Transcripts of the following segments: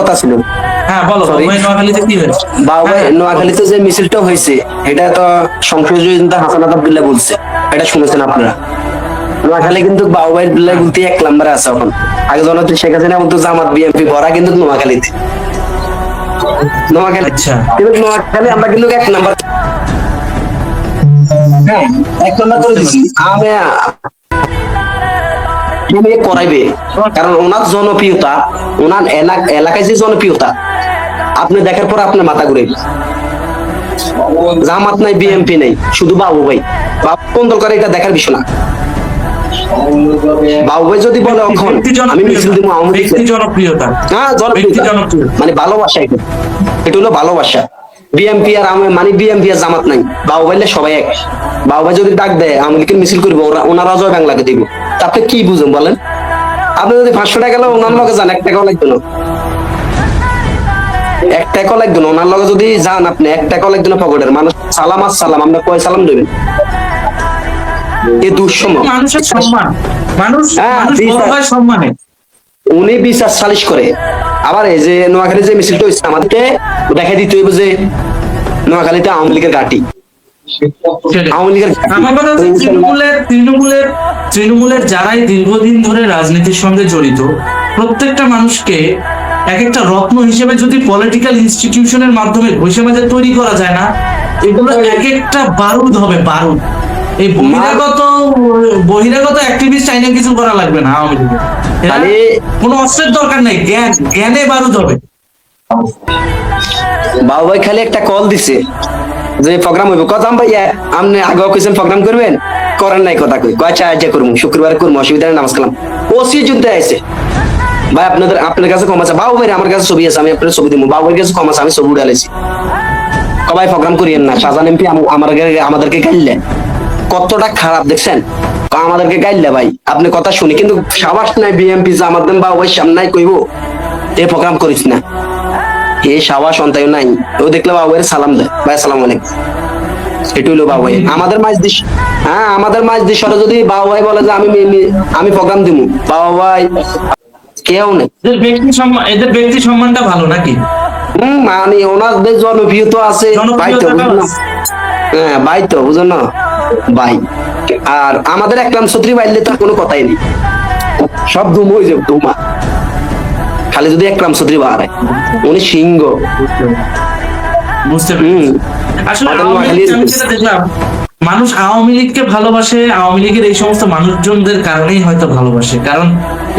কথা ছিল। হ্যাঁ বলো, Sorry. নোয়াখালীতে কি হয়েছে? বাউবাই নোয়াখালীতে যে মিছিলটা হয়েছে এটা তো সংসদীয় হাসানাত আব্দুল্লাহ বলছে, এটা শুনেছেন আপনারা? নোয়াখালী কিন্তু বাউবাইয়ের বিল্লাহ বলতে এক নম্বরে আছে এখন। আগে জনতা শেখ হাসিনা বলতো জামাত বিএনপি ভরা কিন্তু নোয়াখালীতে। নোয়াখালী আচ্ছা। কিন্তু নোয়াখালী আমরা কিন্তু এক নম্বর, হ্যাঁ এক নম্বর করে দিচ্ছি। আমি করাইবে, কারণ ওনার জনপ্রিয়তা, ওনার এলাকায় যে জনপ্রিয়তা আপনি দেখার পর আপনার মাথা ঘুরে। জামাত নাই, বিএনপি নাই, শুধু বাবু ভাই। বাবু কোন দল করে এটা দেখার বিষয় না। বাবু ভাই যদি বলে এখন আমি মিছিল দিব আওয়ামী লীগ, জনপ্রিয়তা, হ্যাঁ জনপ্রিয়তা মানে ভালোবাসা, এটা হলো ভালোবাসা। বিএনপি আর মানে বিএনপি আর জামাত নাই, বাবু ভাইলে সবাই এক। বাবু ভাই যদি ডাক দেয় আওয়ামী লীগের মিছিল করবো, ওনারা জয় বাংলাকে দিব, তাতে কি বুঝুন বলেন? আপনি যদি 500 টাকা গেলে ওনার লগে যান, 1 টাকাও লাগবে না, 1 টাকাও লাগবে না। ওনার লগে যদি যান আপনি 1 টাকাও লাগবে না পকেটের। মানুষ সালাম আসসালাম, আমরা কয় সালাম দেবেন? এই দুঃসময় মানুষের সম্মান, মানুষ বড় হয় সম্মানে। উনি বিচার সালিশ করে। আবার এই যে নোয়াখালী যে মিছিলটা হয়েছে আমাদেরকে দেখাই দিতে হইব যে নোয়াখালীতে আওয়ামী লীগের ঘাঁটি। আওয়ামী লীগের আমার কথা হচ্ছে তৃণমূলের যারাই দীর্ঘদিন ধরে রাজনীতির সঙ্গে জড়িত, প্রত্যেকটা মানুষকে এক একটা রত্ন হিসেবে যদি পলিটিক্যাল ইনস্টিটিউশনের মাধ্যমে ঘষে মাজে তৈরি করা যায় না, এগুলো এক একটা বারুদ হবে, বারুদ। এই বহিরাগত অ্যাক্টিভিস্ট চাইনা কিছু করা লাগবে না আওয়ামী লীগের। কোনো অস্ত্রের দরকার নেই, জ্ঞানে বারুদ হবে। বাবু ভাই খালি একটা কল দিছে যে প্রোগ্রাম হইব, কথা ভাইয়া আপনি আগে কইছেন প্রোগ্রাম করবেন, করেন নাই কথা কই কয় আচ্ছা করবো, শুক্রবার করবো, অসুবিধা নেই, নামাজ কালাম। ওসি যুদ্ধে আইছে ভাই, আপনার কাছে কম আছে? বাবু ভাই আমার কাছে ছবি আছে, আমি আপনার ছবি দিব। বাবু ভাইয়ের কাছে কম আছে, আমি ছবি উঠালেছি। সবাই প্রোগ্রাম করিয়েন না, শাহজাহান এমপি আমাদেরকে গাইলেন, কতটা খারাপ দেখছেন? আমাদেরকে গাইলে ভাই আপনি কথা শুনি, কিন্তু সাবাস নাই বিএমপি যে আমাদের বাবু ভাই সামনে কইব এই প্রোগ্রাম করিস না, এ সাবাস অন্তায় নাই। ও দেখলে বাবু ভাইয়ের সালাম দেয়, ভাই আসসালামু আলাইকুম। এটা হইলো বাবু ভাই। আমাদের মাঝদিস, হ্যাঁ আমাদের মাঝদিসরে যদি বাবু ভাই বলে যে আমি প্রোগ্রাম দিব, বাবু ভাই কেউ নেই। এদের ব্যক্তি সম্মানটা ভালো নাকি? মানে ওনাদের জনপ্রিয়তা আছে ভাই, তো বুঝুন না? হ্যাঁ ভাই, তো বুঝুন না ভাই। আর আমাদের একরাম চৌধুরী বাইলে তো কোনো কথাই নেই, সব ধুম হয়ে যাবে, ধুমা। খালি যদি একরাম চৌধুরী বাড়ায়, উনি সিংহ। বুঝতে পেরেছি। আসলে আমি যেটা দেখলাম, মানুষ আওয়ামী লীগকে ভালোবাসে, আওয়ামী লীগের এই সমস্ত মানুষজনদের কারণেই হয়তো ভালোবাসে, কারণ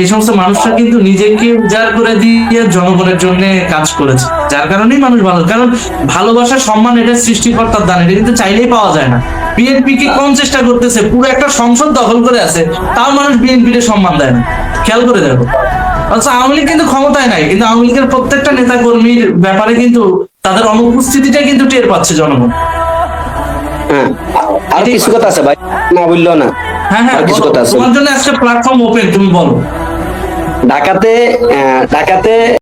এই সমস্ত মানুষরা কিন্তু নিজেকে উজাড় করে দিয়ে জনগণের জন্য কাজ করেছে, যার কারণেই মানুষ ভালো। কারণ ভালোবাসা, সম্মান এটা সৃষ্টিকর্তার দান, এটা কিন্তু চাইলেই পাওয়া যায় না। বিএনপি কি কোন চেষ্টা করতেছে? পুরো একটা সংসদ দখল করে আছে, তাও মানুষ বিএনপির সম্মান দেয় না। খেয়াল করে দেখো। আচ্ছা, আওয়ামী লীগ কিন্তু ক্ষমতায় নাই, কিন্তু আওয়ামী লীগের প্রত্যেকটা নেতা কর্মীর ব্যাপারে কিন্তু তাদের অনুপস্থিতিটা কিন্তু টের পাচ্ছে জনগণ। হ্যাঁ আর কিছু কথা আছে ভাই, না বললো না? হ্যাঁ হ্যাঁ, কিছু কথা আছে। তোমার জন্য আজকে প্ল্যাটফর্ম ওপেন, তুমি বলো। ঢাকাতে